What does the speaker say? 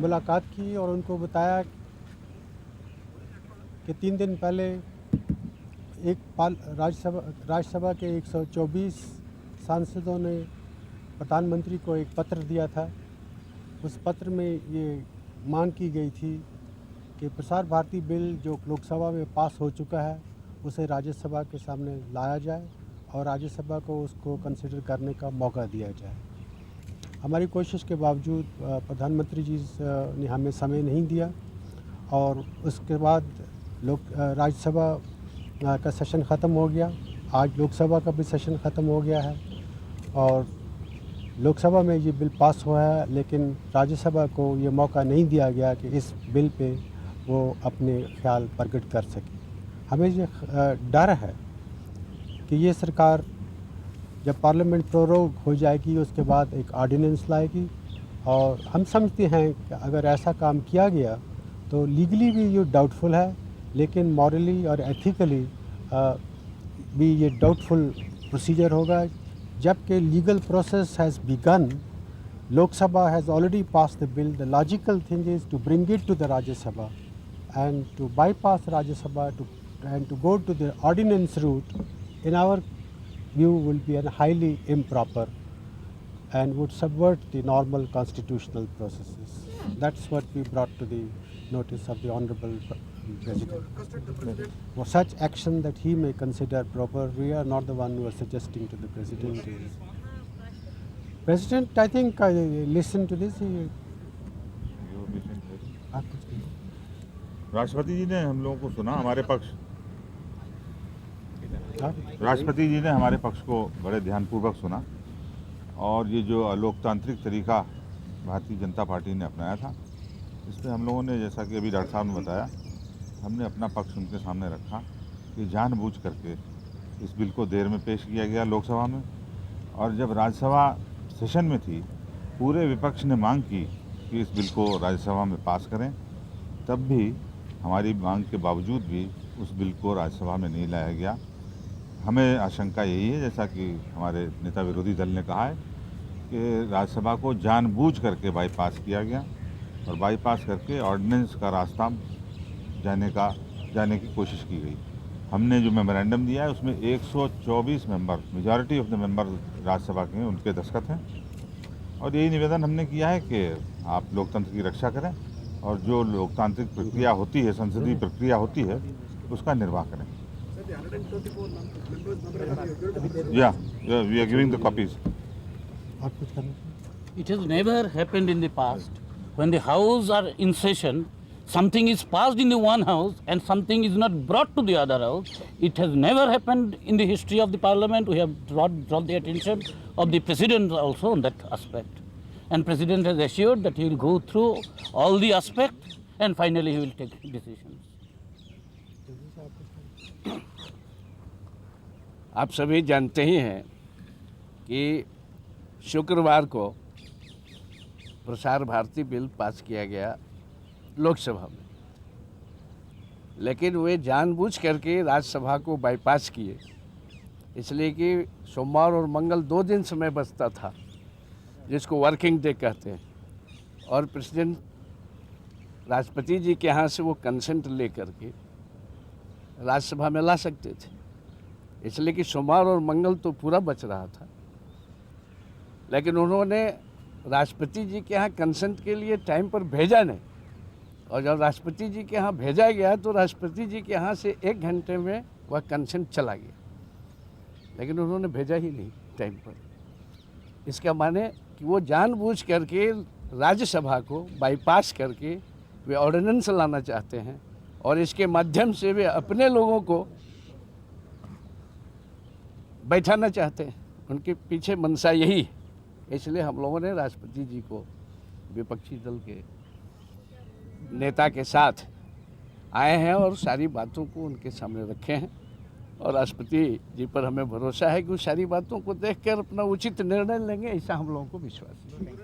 मुलाकात की और उनको बताया कि 3 दिन पहले राज्यसभा के 124 सांसदों ने प्रधानमंत्री को एक पत्र दिया था। उस पत्र में ये मांग की गई थी कि प्रसार भारती बिल जो लोकसभा में पास हो चुका है उसे राज्यसभा के सामने लाया जाए और राज्यसभा को उसको कंसिडर करने का मौका दिया जाए। हमारी कोशिश के बावजूद प्रधानमंत्री जी ने हमें समय नहीं दिया और उसके बाद राज्यसभा का सेशन ख़त्म हो गया। आज लोकसभा का भी सेशन ख़त्म हो गया है और लोकसभा में ये बिल पास हुआ है, लेकिन राज्यसभा को ये मौका नहीं दिया गया कि इस बिल पे वो अपने ख्याल प्रकट कर सके। हमें ये डर है कि ये सरकार जब पार्लियामेंट प्रोरोग हो जाएगी उसके बाद एक ऑर्डिनेंस लाएगी और हम समझते हैं कि अगर ऐसा काम किया गया तो लीगली भी ये डाउटफुल है, लेकिन मॉरली और एथिकली भी ये डाउटफुल प्रोसीजर होगा। जबकि legal process has begun, Lok Sabha has already pass the bill, the logical thing is to bring it to the Rajya Sabha and to bypass Rajya Sabha and to go to the ordinance route, in our view, will be a highly improper and would subvert the normal constitutional processes. That's what we brought to the notice of the Honorable President. For such action that he may consider proper, we are not the one who are suggesting to the President. President, I think I listened to this. राष्ट्रपति जी ने हम लोगों को सुना, हमारे पक्ष राष्ट्रपति जी ने हमारे पक्ष को बड़े ध्यानपूर्वक सुना और ये जो अलोकतांत्रिक तरीका भारतीय जनता पार्टी ने अपनाया था, इस पर हम लोगों ने, जैसा कि अभी डॉक्टर साहब ने बताया, हमने अपना पक्ष उनके सामने रखा कि जानबूझ करके इस बिल को देर में पेश किया गया लोकसभा में, और जब राज्यसभा सेशन में थी पूरे विपक्ष ने मांग की कि इस बिल को राज्यसभा में पास करें, तब भी हमारी मांग के बावजूद भी उस बिल को राज्यसभा में नहीं लाया गया। हमें आशंका यही है, जैसा कि हमारे नेता विरोधी दल ने कहा है, कि राज्यसभा को जानबूझ करके बाईपास किया गया और बाईपास करके ऑर्डिनेंस का रास्ता जाने की कोशिश की गई। हमने जो मेमोरेंडम दिया है उसमें 124 member, majority of the member Rajya Sabha के, उनके दस्तखत हैं और यही निवेदन हमने किया है कि आप लोकतंत्र की रक्षा करें और जो लोकतांत्रिक प्रक्रिया होती है, संसदीय प्रक्रिया होती है, उसका निर्वाह करें। We are giving the copies. It has never happened in the past when the house are in session, something is passed in the one house and something is not brought to the other house. It has never happened in the history of the parliament. We have drawn the attention of the president also on that aspect. And President has assured that he will go through all the aspects and finally he will take decisions. आप सभी जानते ही हैं कि शुक्रवार को Prasar Bharati bill pass किया गया लोकसभा में, लेकिन वे जानबूझ करके राज्यसभा को बाईपास किए, इसलिए कि सोमवार और मंगल 2 दिन समय बचता था, जिसको वर्किंग डे कहते हैं, और प्रेसिडेंट राष्ट्रपति जी के यहाँ से वो कंसेंट ले करके राज्यसभा में ला सकते थे, इसलिए कि सोमवार और मंगल तो पूरा बच रहा था। लेकिन उन्होंने राष्ट्रपति जी के यहाँ कंसेंट के लिए टाइम पर भेजा नहीं, और जब राष्ट्रपति जी के यहाँ भेजा गया तो राष्ट्रपति जी के यहाँ से 1 घंटे में वह कंसेंट चला गया, लेकिन उन्होंने भेजा ही नहीं टाइम पर। इसका माने कि वो जानबूझ करके राज्यसभा को बाईपास करके वे ऑर्डिनेंस लाना चाहते हैं और इसके माध्यम से वे अपने लोगों को बैठाना चाहते हैं। उनके पीछे मंशा यही है। इसलिए हम लोगों ने राष्ट्रपति जी को विपक्षी दल के नेता के साथ आए हैं और सारी बातों को उनके सामने रखे हैं, और राष्ट्रपति जी पर हमें भरोसा है कि वो सारी बातों को देखकर अपना उचित निर्णय लेंगे, ऐसा हम लोगों को विश्वास है।